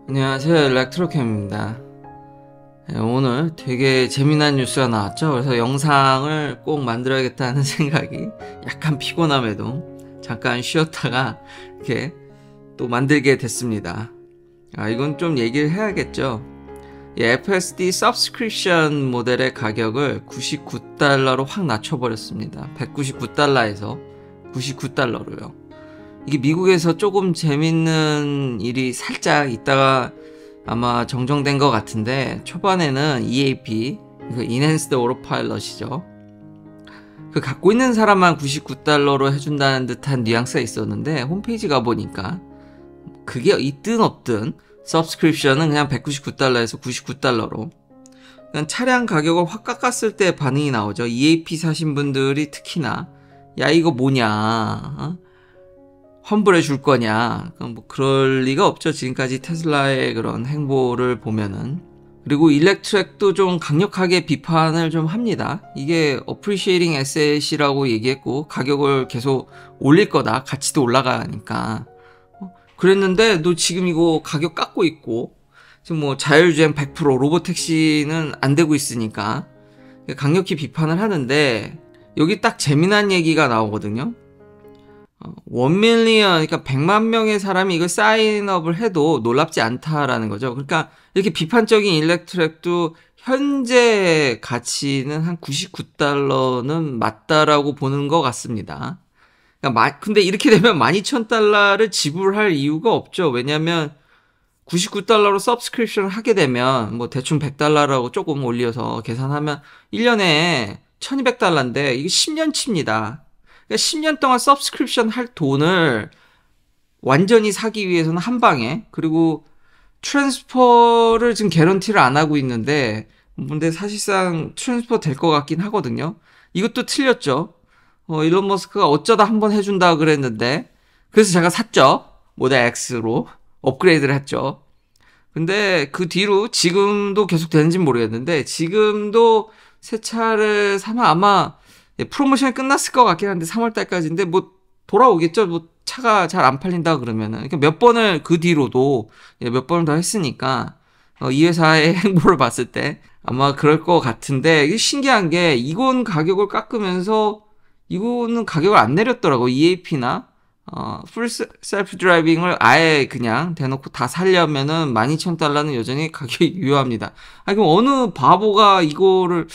안녕하세요, 일렉트로캠입니다. 오늘 되게 재미난 뉴스가 나왔죠. 그래서 영상을 꼭 만들어야겠다는 생각이, 약간 피곤함에도 잠깐 쉬었다가 이렇게 또 만들게 됐습니다. 이건 좀 얘기를 해야겠죠. FSD 서브스크립션 모델의 가격을 $99로 확 낮춰버렸습니다. $199에서 $99로요. 이게 미국에서 조금 재밌는 일이 살짝 있다가 아마 정정된 것 같은데, 초반에는 EAP, Enhanced Autopilot이죠. 그 갖고 있는 사람만 $99로 해준다는 듯한 뉘앙스가 있었는데, 홈페이지 가보니까 그게 있든 없든 서브스크립션은 그냥 $199에서 $99로, 그냥 차량 가격을 확 깎았을 때 반응이 나오죠. EAP 사신 분들이 특히나 야 이거 뭐냐, 환불해 줄 거냐. 뭐 그럴 리가 없죠. 지금까지 테슬라의 그런 행보를 보면은. 그리고 일렉트랙도 좀 강력하게 비판을 좀 합니다. 이게 appreciating asset이라고 얘기했고 가격을 계속 올릴 거다. 가치도 올라가니까. 그랬는데 너 지금 이거 가격 깎고 있고 지금 뭐 자율주행 100% 로보택시는 안 되고 있으니까 강력히 비판을 하는데, 여기 딱 재미난 얘기가 나오거든요. 1밀리언, 그러니까 100만 명의 사람이 이걸 사인업을 해도 놀랍지 않다라는 거죠. 그러니까 이렇게 비판적인 일렉트랙도 현재 가치는 한 $99는 맞다라고 보는 것 같습니다. 그러니까 근데 이렇게 되면 $12,000를 지불할 이유가 없죠. 왜냐하면 $99로 서브스크립션을 하게 되면 뭐 대충 $100라고 조금 올려서 계산하면 1년에 $1,200인데 이게 10년치입니다. 그러니까 10년 동안 서브스크립션 할 돈을 완전히 사기 위해서는 한 방에, 그리고 트랜스퍼를 지금 개런티를 안 하고 있는데, 근데 사실상 트랜스퍼 될 것 같긴 하거든요. 이것도 틀렸죠. 일론 머스크가 어쩌다 한번 해준다 그랬는데, 그래서 제가 샀죠. 모델 X로 업그레이드를 했죠. 근데 그 뒤로 지금도 계속 되는지는 모르겠는데, 지금도 새 차를 사면 아마 프로모션이 끝났을 것 같긴 한데 3월달까지인데 뭐 돌아오겠죠. 뭐 차가 잘 안 팔린다 그러면은. 그러니까 몇 번을 그 뒤로도 몇 번을 더 했으니까 이 회사의 행보를 봤을 때 아마 그럴 것 같은데, 이게 신기한 게 이건 가격을 깎으면서 이거는 가격을 안 내렸더라고. EAP나 풀 셀프 드라이빙을 아예 그냥 대놓고 다 살려면은 $12,000는 여전히 가격이 유효합니다. 그럼 어느 바보가 이걸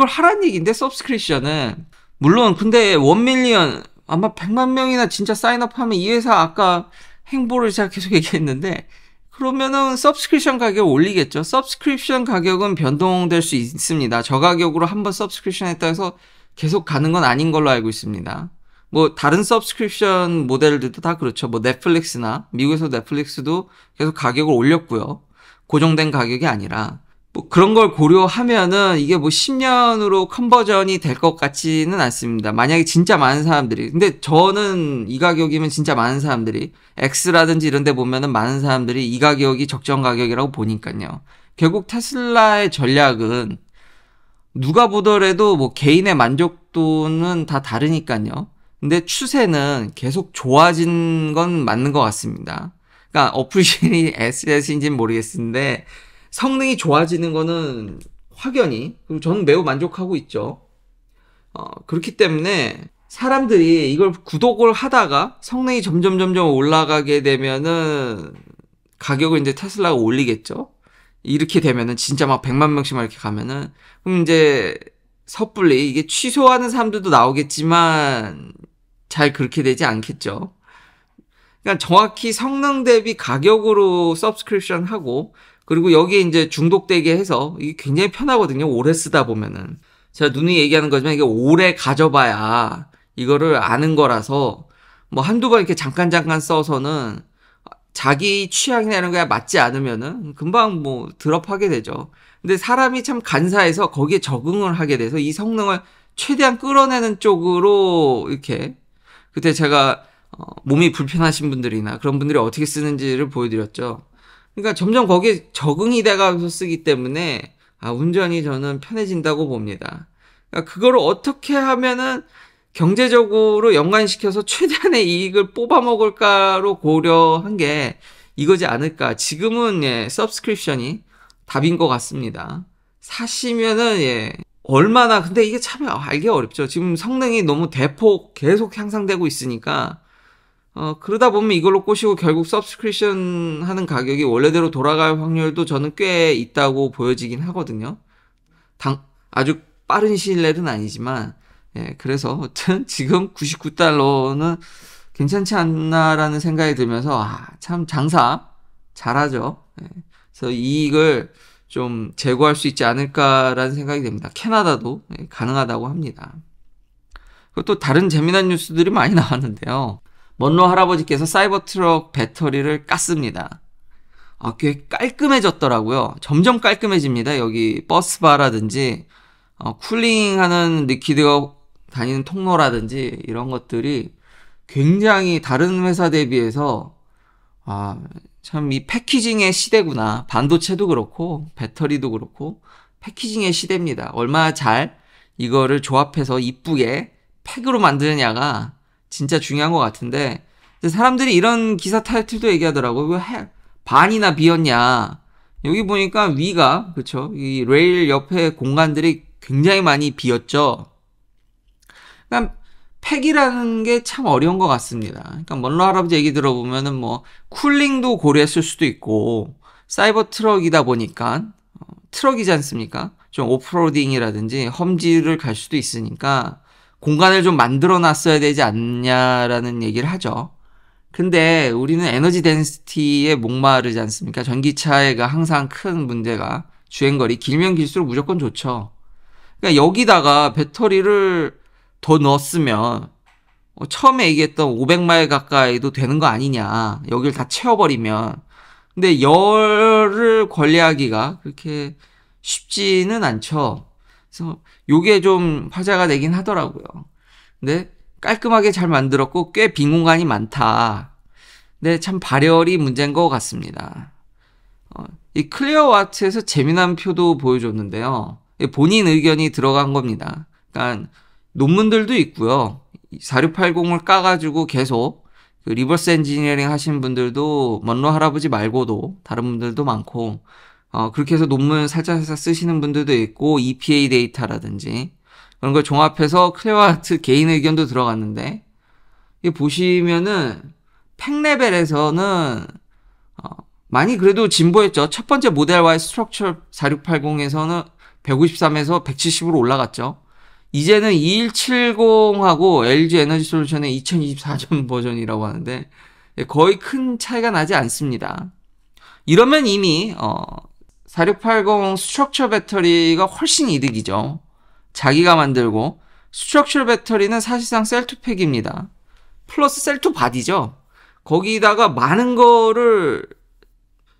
하란 얘기인데, 서브스크립션은. 물론, 근데 1밀리언, 아마 100만 명이나 진짜 사인업하면 이 회사 아까 행보를 제가 계속 얘기했는데, 그러면은 서브스크립션 가격을 올리겠죠. 서브스크립션 가격은 변동될 수 있습니다. 저 가격으로 한번 서브스크립션 했다 해서 계속 가는 건 아닌 걸로 알고 있습니다. 뭐 다른 서브스크립션 모델들도 다 그렇죠. 뭐 넷플릭스나, 미국에서 넷플릭스도 계속 가격을 올렸고요. 고정된 가격이 아니라 뭐 그런 걸 고려하면은 이게 뭐 10년으로 컨버전이 될 것 같지는 않습니다. 만약에 진짜 많은 사람들이, 근데 저는 이 가격이면 진짜 많은 사람들이, X라든지 이런 데 보면은 많은 사람들이 이 가격이 적정 가격이라고 보니까요. 결국 테슬라의 전략은 누가 보더라도 뭐 개인의 만족도는 다 다르니까요. 근데 추세는 계속 좋아진 건 맞는 것 같습니다. 그러니까 어플신이 SS인지는 모르겠는데 성능이 좋아지는 거는 확연히, 그리고 저는 매우 만족하고 있죠. 그렇기 때문에 사람들이 이걸 구독을 하다가 성능이 점점 올라가게 되면은 가격을 이제 테슬라가 올리겠죠. 이렇게 되면은 진짜 막 100만 명씩만 이렇게 가면은, 그럼 이제 섣불리 이게 취소하는 사람들도 나오겠지만 잘 그렇게 되지 않겠죠. 그러니까 정확히 성능 대비 가격으로 서브스크립션 하고, 그리고 여기에 이제 중독되게 해서 이게 굉장히 편하거든요. 오래 쓰다 보면은. 제가 누누이 얘기하는 거지만 이게 오래 가져봐야 이거를 아는 거라서, 뭐 한두 번 이렇게 잠깐 써서는 자기 취향이나 이런 거에 맞지 않으면은 금방 뭐 드롭하게 되죠. 근데 사람이 참 간사해서 거기에 적응을 하게 돼서 이 성능을 최대한 끌어내는 쪽으로 이렇게, 그때 제가 몸이 불편하신 분들이나 그런 분들이 어떻게 쓰는지를 보여드렸죠. 그러니까 점점 거기에 적응이 돼가면서 쓰기 때문에 운전이 저는 편해진다고 봅니다. 그러니까 그거를 어떻게 하면은 경제적으로 연관시켜서 최대한의 이익을 뽑아먹을까로 고려한 게 이거지 않을까. 지금은 예, 서브스크립션이 답인 것 같습니다. 사시면은 예, 얼마나 근데 이게 참 알기 어렵죠. 지금 성능이 너무 대폭 계속 향상되고 있으니까 그러다 보면 이걸로 꼬시고 결국 서브스크립션 하는 가격이 원래대로 돌아갈 확률도 저는 꽤 있다고 보여지긴 하거든요. 아주 빠른 시일 내는 아니지만 예, 그래서 아무튼 지금 99달러는 괜찮지 않나라는 생각이 들면서 참 장사 잘하죠. 예, 그래서 이익을 좀 제고할 수 있지 않을까라는 생각이 듭니다. 캐나다도 예, 가능하다고 합니다. 그리고 또 다른 재미난 뉴스들이 많이 나왔는데요. 먼로 할아버지께서 사이버트럭 배터리를 깠습니다. 꽤 깔끔해졌더라고요. 점점 깔끔해집니다. 여기 버스바라든지 쿨링하는 리퀴드가 다니는 통로라든지 이런 것들이 굉장히 다른 회사 대비해서 참 이 패키징의 시대구나. 반도체도 그렇고 배터리도 그렇고 패키징의 시대입니다. 얼마나 잘 이거를 조합해서 이쁘게 팩으로 만드느냐가 진짜 중요한 것 같은데 사람들이 이런 기사 타이틀도 얘기하더라고요. 왜 반이나 비었냐. 여기 보니까 위가 그쵸 이 레일 옆에 공간들이 굉장히 많이 비었죠. 그러니까 팩이라는 게 참 어려운 것 같습니다. 그러니까 먼로 할아버지 얘기 들어보면은 뭐 쿨링도 고려했을 수도 있고 사이버 트럭이다 보니까 트럭이지 않습니까? 좀 오프로딩이라든지 험지를 갈 수도 있으니까 공간을 좀 만들어 놨어야 되지 않냐라는 얘기를 하죠. 근데 우리는 에너지 덴시티에 목마르지 않습니까? 전기차가 항상 큰 문제가 주행거리 길면 길수록 무조건 좋죠. 그러니까 여기다가 배터리를 더 넣었으면 처음에 얘기했던 500마일 가까이도 되는 거 아니냐. 여기를 다 채워버리면. 근데 열을 관리하기가 그렇게 쉽지는 않죠. 그래서 요게 좀 화제가 되긴 하더라고요. 근데 깔끔하게 잘 만들었고 꽤 빈 공간이 많다. 근데 참 발열이 문제인 것 같습니다. 이 클리어와트에서 재미난 표도 보여줬는데요. 본인 의견이 들어간 겁니다. 그러니까 논문들도 있고요. 4680을 까가지고 계속 그 리버스 엔지니어링 하신 분들도 먼로 할아버지 말고도 다른 분들도 많고 그렇게 해서 논문 살짝 쓰시는 분들도 있고 EPA 데이터라든지 그런 걸 종합해서 클레어와트 개인 의견도 들어갔는데 이 보시면은 팩 레벨에서는 많이 그래도 진보했죠. 첫 번째 모델 Y 스트럭처 4680에서는 153에서 170으로 올라갔죠. 이제는 2170하고 LG 에너지 솔루션의 2024년 버전이라고 하는데 거의 큰 차이가 나지 않습니다. 이러면 이미 4680 스트럭처 배터리가 훨씬 이득이죠. 자기가 만들고 스트럭처 배터리는 사실상 셀2팩입니다. 플러스 셀2바디죠. 거기다가 많은 거를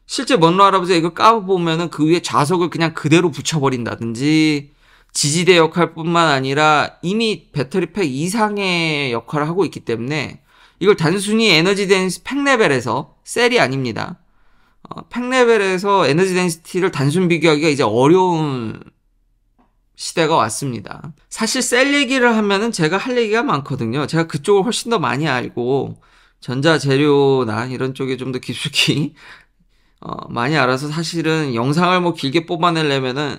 실제 먼로 할아버지가 이거 까보면은 그 위에 자석을 그냥 그대로 붙여버린다든지 지지대 역할뿐만 아니라 이미 배터리 팩 이상의 역할을 하고 있기 때문에 이걸 단순히 에너지 덴시티 팩 레벨에서 셀이 아닙니다. 팩 레벨에서 에너지 덴시티를 단순 비교하기가 이제 어려운 시대가 왔습니다. 사실 셀 얘기를 하면은 제가 할 얘기가 많거든요. 제가 그쪽을 훨씬 더 많이 알고 전자재료나 이런 쪽에 좀 더 깊숙이 많이 알아서 사실은 영상을 뭐 길게 뽑아내려면은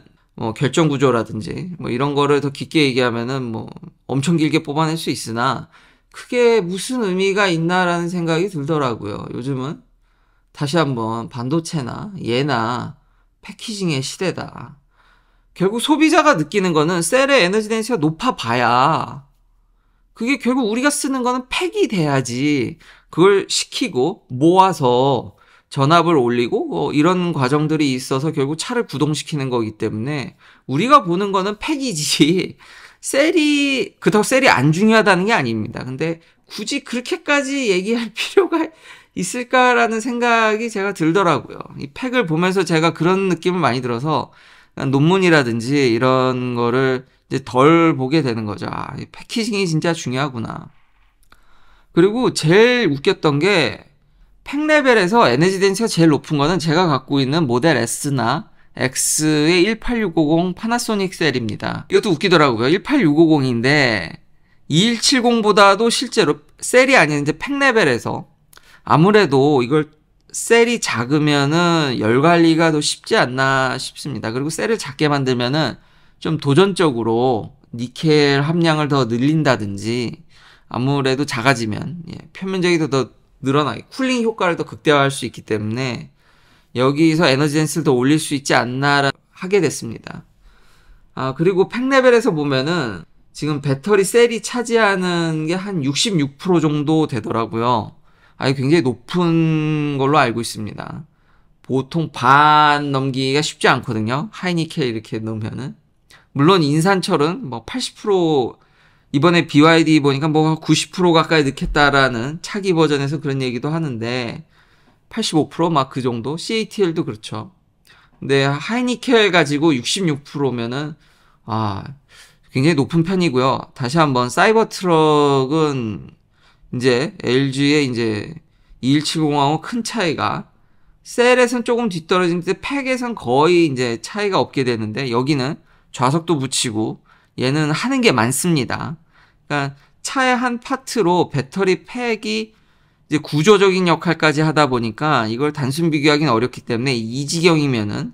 결정 구조라든지 뭐 이런 거를 더 깊게 얘기하면은 뭐 엄청 길게 뽑아낼 수 있으나 그게 무슨 의미가 있나라는 생각이 들더라고요. 요즘은 다시 한번 반도체나 예나 패키징의 시대다. 결국 소비자가 느끼는 거는 셀의 에너지 덴시티가 높아봐야 그게 결국 우리가 쓰는 거는 팩이 돼야지 그걸 시키고 모아서 전압을 올리고 이런 과정들이 있어서 결국 차를 구동시키는 거기 때문에 우리가 보는 거는 팩이지 그렇다고 셀이 안 중요하다는 게 아닙니다. 근데 굳이 그렇게까지 얘기할 필요가 있을까라는 생각이 제가 들더라고요. 이 팩을 보면서 제가 그런 느낌을 많이 들어서 논문이라든지 이런 거를 이제 덜 보게 되는 거죠. 이 패키징이 진짜 중요하구나. 그리고 제일 웃겼던 게 팩 레벨에서 에너지 덴시티가 제일 높은 거는 제가 갖고 있는 모델 S나 X의 18650 파나소닉 셀입니다. 이것도 웃기더라고요. 18650인데 2170보다도 실제로 셀이 아닌 이제 팩 레벨에서 아무래도 이걸 셀이 작으면은 열 관리가 더 쉽지 않나 싶습니다. 그리고 셀을 작게 만들면은 좀 도전적으로 니켈 함량을 더 늘린다든지, 아무래도 작아지면 표면적이 더 늘어나게 쿨링 효과를 더 극대화할 수 있기 때문에 여기서 에너지 덴시티를 더 올릴 수 있지 않나 하게 됐습니다. 그리고 팩 레벨에서 보면은 지금 배터리 셀이 차지하는 게 한 66% 정도 되더라고요. 굉장히 높은 걸로 알고 있습니다. 보통 반 넘기기가 쉽지 않거든요. 하이니켈 이렇게 넣으면은. 물론 인산철은 뭐 80%, 이번에 BYD 보니까 뭐 90% 가까이 넣겠다라는 차기 버전에서 그런 얘기도 하는데, 85% 막 그 정도? CATL도 그렇죠. 근데 하이니켈 가지고 66%면은 굉장히 높은 편이고요. 다시 한번 사이버 트럭은 이제 LG의 이제 2170하고 큰 차이가, 셀에선 조금 뒤떨어지는데 팩에선 거의 이제 차이가 없게 되는데, 여기는 좌석도 붙이고 얘는 하는 게 많습니다. 그러니까 차의 한 파트로 배터리 팩이 이제 구조적인 역할까지 하다 보니까 이걸 단순 비교하기는 어렵기 때문에, 이 지경이면은,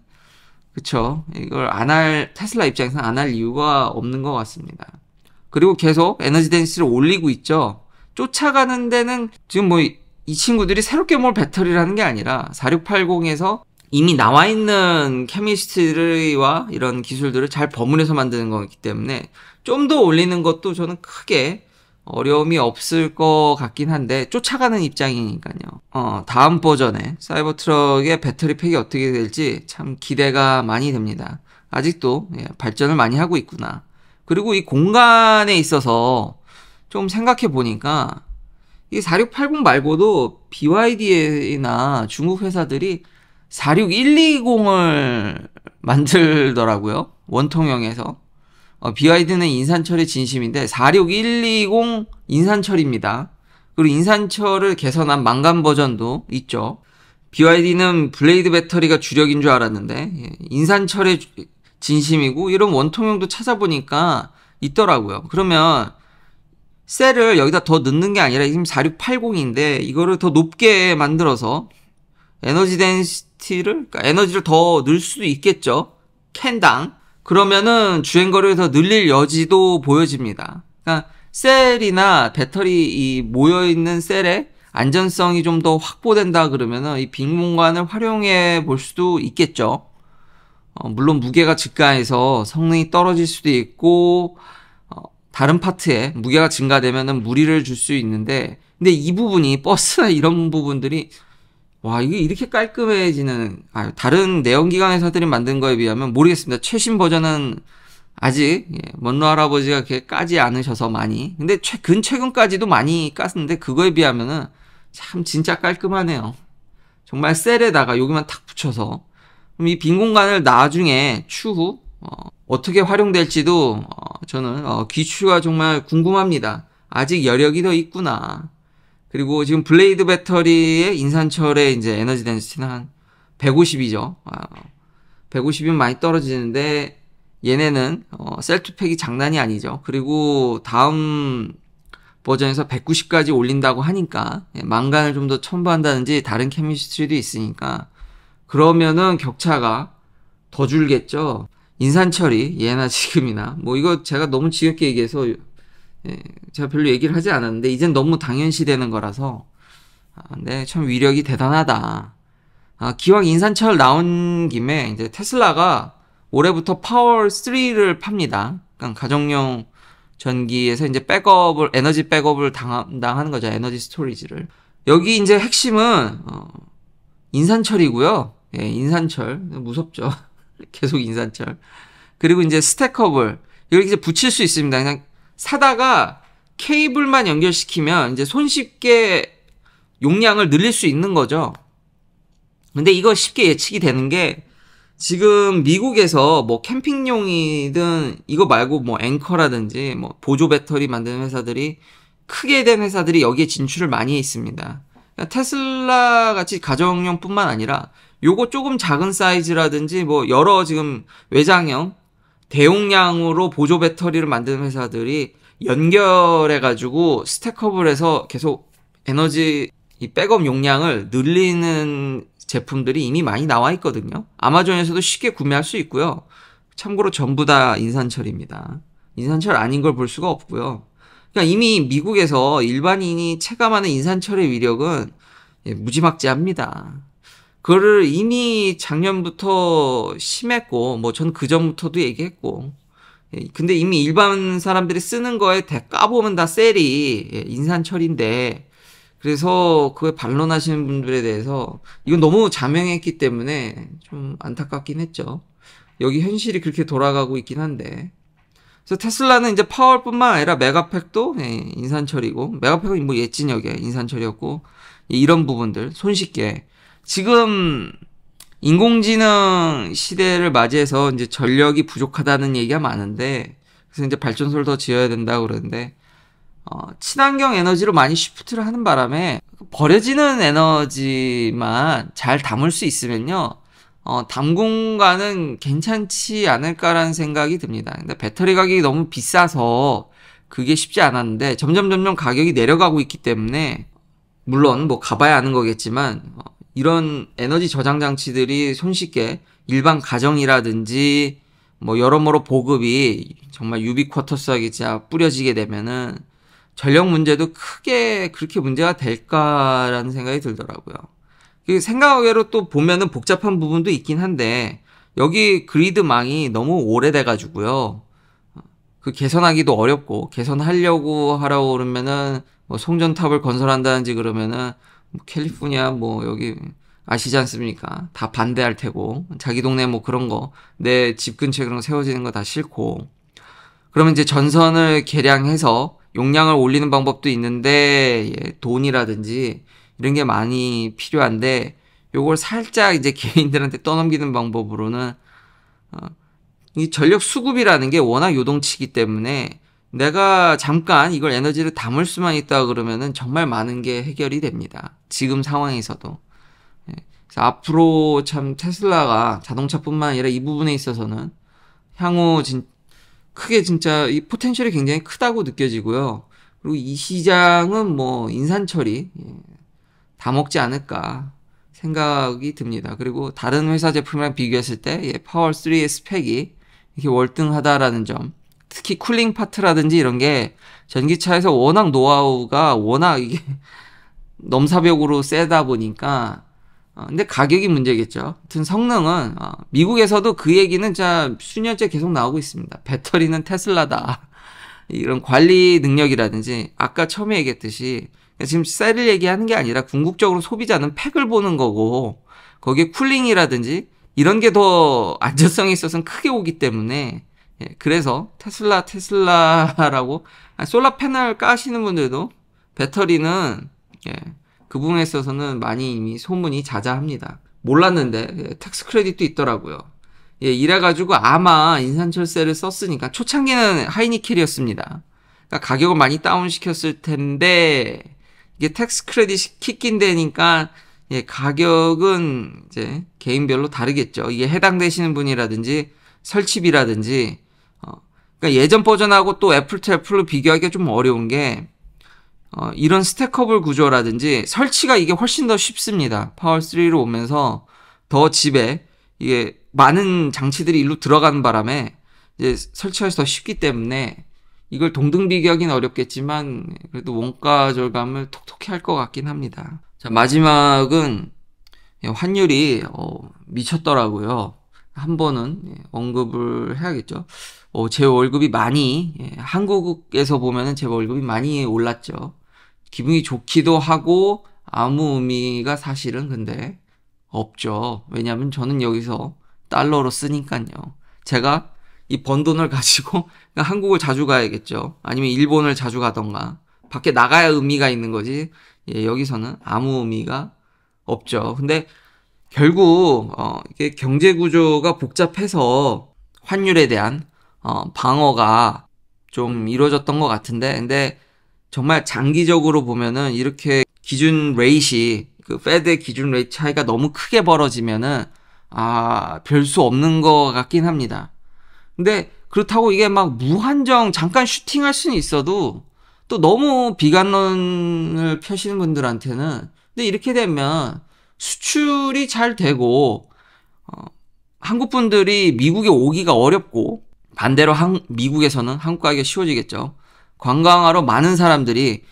그쵸, 이걸 테슬라 입장에서는 안 할 이유가 없는 것 같습니다. 그리고 계속 에너지 덴시티를 올리고 있죠. 쫓아가는 데는 지금 뭐 이 친구들이 새롭게 뭘 배터리라는 게 아니라 4680에서 이미 나와 있는 케미스트리와 이런 기술들을 잘 버무려서 만드는 거기 때문에 좀 더 올리는 것도 저는 크게 어려움이 없을 것 같긴 한데, 쫓아가는 입장이니까요. 다음 버전의 사이버 트럭의 배터리 팩이 어떻게 될지 참 기대가 많이 됩니다. 아직도 발전을 많이 하고 있구나. 그리고 이 공간에 있어서 좀 생각해 보니까 이 4680 말고도 BYD나 중국 회사들이 46120을 만들더라고요. 원통형에서. BYD는 인산철의 진심인데 46120 인산철입니다. 그리고 인산철을 개선한 망간 버전도 있죠. BYD는 블레이드 배터리가 주력인 줄 알았는데 인산철의 진심이고, 이런 원통형도 찾아보니까 있더라고요. 그러면 셀을 여기다 더 넣는 게 아니라 지금 4680인데 이거를 더 높게 만들어서 에너지 덴시티를, 그러니까 에너지를 더 넣을 수도 있겠죠. 캔당. 그러면은 주행거리를 더 늘릴 여지도 보여집니다. 그러니까 셀이나 배터리 이 모여있는 셀의 안전성이 좀 더 확보된다 그러면은 이 빈 공간을 활용해 볼 수도 있겠죠. 물론 무게가 증가해서 성능이 떨어질 수도 있고, 다른 파트에 무게가 증가되면은 무리를 줄 수 있는데, 근데 이 부분이 버스나 이런 부분들이 이게 이렇게 깔끔해지는, 다른 내연기관 회사들이 만든 거에 비하면 모르겠습니다. 최신 버전은 아직 먼로 할아버지가 그렇게 까지 않으셔서 많이, 근데 최근까지도 많이 깠는데 그거에 비하면은 참 진짜 깔끔하네요. 정말 셀에다가 여기만 탁 붙여서. 그럼 이 빈 공간을 나중에 추후 어떻게 활용될지도 저는 귀추가 정말 궁금합니다. 아직 여력이 더 있구나. 그리고 지금 블레이드 배터리의 인산철의 이제 에너지 덴시티는 한 150이죠. 150이면 많이 떨어지는데 얘네는 셀투팩이 장난이 아니죠. 그리고 다음 버전에서 190까지 올린다고 하니까 망간을 좀 더 첨부한다든지 다른 케미스트리도 있으니까, 그러면은 격차가 더 줄겠죠. 인산철이 예나 지금이나 뭐 이거 제가 너무 지겹게 얘기해서 제가 별로 얘기를 하지 않았는데 이젠 너무 당연시 되는 거라서 네, 참 위력이 대단하다. 기왕 인산철 나온 김에 이제 테슬라가 올해부터 파워 3를 팝니다. 그러니까 가정용 전기에서 이제 에너지 백업을 담당하는 거죠. 에너지 스토리지를. 여기 이제 핵심은 인산철이고요. 인산철 무섭죠. 계속 인산철. 그리고 이제 스택커블, 이걸 이제 붙일 수 있습니다. 그냥 사다가 케이블만 연결시키면 이제 손쉽게 용량을 늘릴 수 있는 거죠. 근데 이거 쉽게 예측이 되는 게, 지금 미국에서 뭐 캠핑용이든 이거 말고 뭐 앵커라든지 뭐 보조 배터리 만드는 회사들이, 크게 된 회사들이 여기에 진출을 많이 해 있습니다. 그러니까 테슬라 같이 가정용뿐만 아니라 요거 조금 작은 사이즈라든지 뭐 여러 지금 외장형 대용량으로 보조 배터리를 만드는 회사들이 연결해가지고 스택업을 해서 계속 에너지 이 백업 용량을 늘리는 제품들이 이미 많이 나와 있거든요. 아마존에서도 쉽게 구매할 수 있고요. 참고로 전부 다 인산철입니다. 인산철 아닌 걸 볼 수가 없고요. 그러니까 이미 미국에서 일반인이 체감하는 인산철의 위력은 무지막지합니다. 그거를 이미 작년부터 심했고, 뭐 전 그 전부터도 얘기했고, 근데 이미 일반 사람들이 쓰는 거에 까보면 다 셀이 인산철인데, 그래서 그거에 반론하시는 분들에 대해서 이건 너무 자명했기 때문에 좀 안타깝긴 했죠. 여기 현실이 그렇게 돌아가고 있긴 한데. 그래서 테슬라는 이제 파월뿐만 아니라 메가팩도 인산철이고, 메가팩은 뭐 옛진역에 인산철이었고, 이런 부분들 손쉽게 지금 인공지능 시대를 맞이해서 이제 전력이 부족하다는 얘기가 많은데, 그래서 이제 발전소를 더 지어야 된다고 그러는데, 친환경 에너지로 많이 시프트를 하는 바람에 버려지는 에너지만 잘 담을 수 있으면요, 당분간은 괜찮지 않을까라는 생각이 듭니다. 근데 배터리 가격이 너무 비싸서 그게 쉽지 않았는데 점점 가격이 내려가고 있기 때문에, 물론 뭐 가봐야 아는 거겠지만 이런 에너지 저장 장치들이 손쉽게 일반 가정이라든지 뭐 여러모로 보급이 정말 유비쿼터스하게 진짜 뿌려지게 되면은 전력 문제도 크게 그렇게 문제가 될까라는 생각이 들더라고요. 생각외로 또 보면은 복잡한 부분도 있긴 한데, 여기 그리드망이 너무 오래돼가지고요. 그 개선하기도 어렵고, 개선하려고 하라고 그러면은 뭐 송전탑을 건설한다든지 그러면은 뭐 캘리포니아 뭐 여기 아시지 않습니까? 다 반대할 테고, 자기 동네 뭐 그런 거, 내 집 근처에 그런 거 세워지는 거 다 싫고, 그러면 이제 전선을 개량해서 용량을 올리는 방법도 있는데, 돈이라든지 이런 게 많이 필요한데, 요걸 살짝 이제 개인들한테 떠넘기는 방법으로는 이 전력 수급이라는 게 워낙 요동치기 때문에 내가 잠깐 이걸 에너지를 담을 수만 있다 그러면은 정말 많은 게 해결이 됩니다. 지금 상황에서도. 그래서 앞으로 참 테슬라가 자동차뿐만 아니라 이 부분에 있어서는 향후 크게 진짜 이 포텐셜이 굉장히 크다고 느껴지고요. 그리고 이 시장은 뭐 인산철이 다 먹지 않을까 생각이 듭니다. 그리고 다른 회사 제품이랑 비교했을 때 파월 3의 스펙이 이렇게 월등하다라는 점, 특히 쿨링 파트라든지 이런 게 전기차에서 워낙 노하우가 워낙 이게 넘사벽으로 세다 보니까, 근데 가격이 문제겠죠. 하여튼 성능은 미국에서도 그 얘기는 자 수년째 계속 나오고 있습니다. 배터리는 테슬라다. 이런 관리 능력이라든지 아까 처음에 얘기했듯이 지금 셀을 얘기하는 게 아니라 궁극적으로 소비자는 팩을 보는 거고, 거기에 쿨링이라든지 이런 게 더 안전성에 있어서는 크게 오기 때문에, 그래서 테슬라라고 솔라 패널 까시는 분들도 배터리는 그 부분에 있어서는 많이 이미 소문이 자자합니다. 몰랐는데 텍스 크레딧도 있더라고요. 이래가지고 아마 인산철 셀을 썼으니까 초창기는 하이니켈이었습니다. 그러니까 가격을 많이 다운시켰을 텐데 이게 텍스 크레딧이 킥인 되니까 가격은 이제 개인별로 다르겠죠. 이게 해당되시는 분이라든지 설치비라든지, 그러니까 예전 버전하고 또 애플 투 애플로 비교하기가 좀 어려운 게, 이런 스택커블 구조라든지 설치가 이게 훨씬 더 쉽습니다. 파월 3로 오면서 더 집에 이게 많은 장치들이 일로 들어가는 바람에 이제 설치하기 더 쉽기 때문에 이걸 동등 비교하기는 어렵겠지만 그래도 원가 절감을 톡톡히 할 것 같긴 합니다. 자, 마지막은 환율이 미쳤더라고요. 한 번은 언급을 해야겠죠. 제 월급이 많이, 한국에서 보면은 제 월급이 많이 올랐죠. 기분이 좋기도 하고 아무 의미가 사실은 근데 없죠. 왜냐하면 저는 여기서 달러로 쓰니까요. 제가 이 번 돈을 가지고 한국을 자주 가야겠죠. 아니면 일본을 자주 가던가 밖에 나가야 의미가 있는 거지. 여기서는 아무 의미가 없죠. 근데 결국 이게 경제 구조가 복잡해서 환율에 대한 방어가 좀 이루어졌던 것 같은데, 근데 정말 장기적으로 보면은 이렇게 기준 레이시, 그 페드의 기준 레이트 차이가 너무 크게 벌어지면은 별 수 없는 것 같긴 합니다. 근데 그렇다고 이게 막 무한정 잠깐 슈팅할 수는 있어도 또 너무 비관론을 펴시는 분들한테는 근데 이렇게 되면 수출이 잘 되고 한국 분들이 미국에 오기가 어렵고 반대로 미국에서는 한국 가기가 쉬워지겠죠. 관광하러 많은 사람들이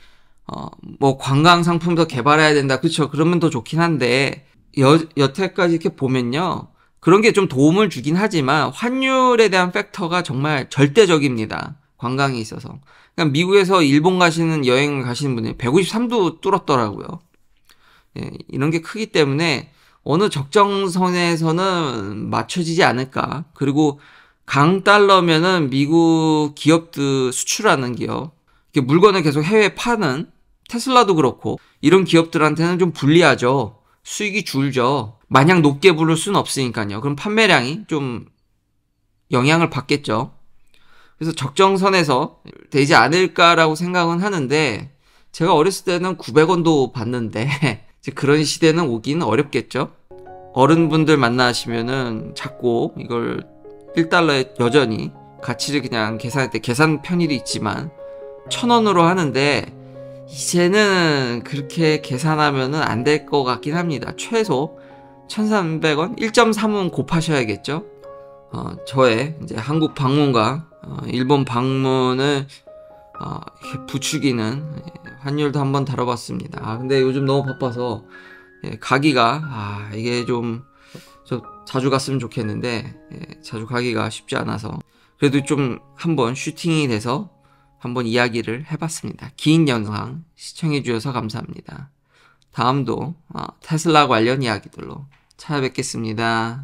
뭐 관광 상품 더 개발해야 된다. 그렇죠. 그러면 더 좋긴 한데 여태까지 이렇게 보면요. 그런 게 좀 도움을 주긴 하지만 환율에 대한 팩터가 정말 절대적입니다. 관광에 있어서. 그러니까 미국에서 일본 가시는 여행 가시는 분이 153도 뚫었더라고요. 예, 이런 게 크기 때문에 어느 적정선에서는 맞춰지지 않을까. 그리고 강달러면은 미국 기업들 수출하는 기업, 물건을 계속 해외에 파는 테슬라도 그렇고 이런 기업들한테는 좀 불리하죠. 수익이 줄죠. 마냥 높게 부를 수는 없으니까요. 그럼 판매량이 좀 영향을 받겠죠. 그래서 적정선에서 되지 않을까라고 생각은 하는데 제가 어렸을 때는 900원도 받는데 이제 그런 시대는 오기는 어렵겠죠. 어른분들 만나시면은 자꾸 이걸 1달러에 여전히 가치를 그냥 계산할 때 계산 편의도 있지만 1000원으로 하는데 이제는 그렇게 계산하면은 안 될 것 같긴 합니다. 최소 1300원? 1.3은 곱하셔야겠죠? 저의 이제 한국 방문과 일본 방문을 이렇게 부추기는 환율도 한번 다뤄봤습니다. 근데 요즘 너무 바빠서 가기가 이게 좀 자주 갔으면 좋겠는데 자주 가기가 쉽지 않아서 그래도 좀 한번 슈팅이 돼서 한번 이야기를 해봤습니다. 긴 영상 시청해주셔서 감사합니다. 다음도 테슬라 관련 이야기들로 찾아뵙겠습니다.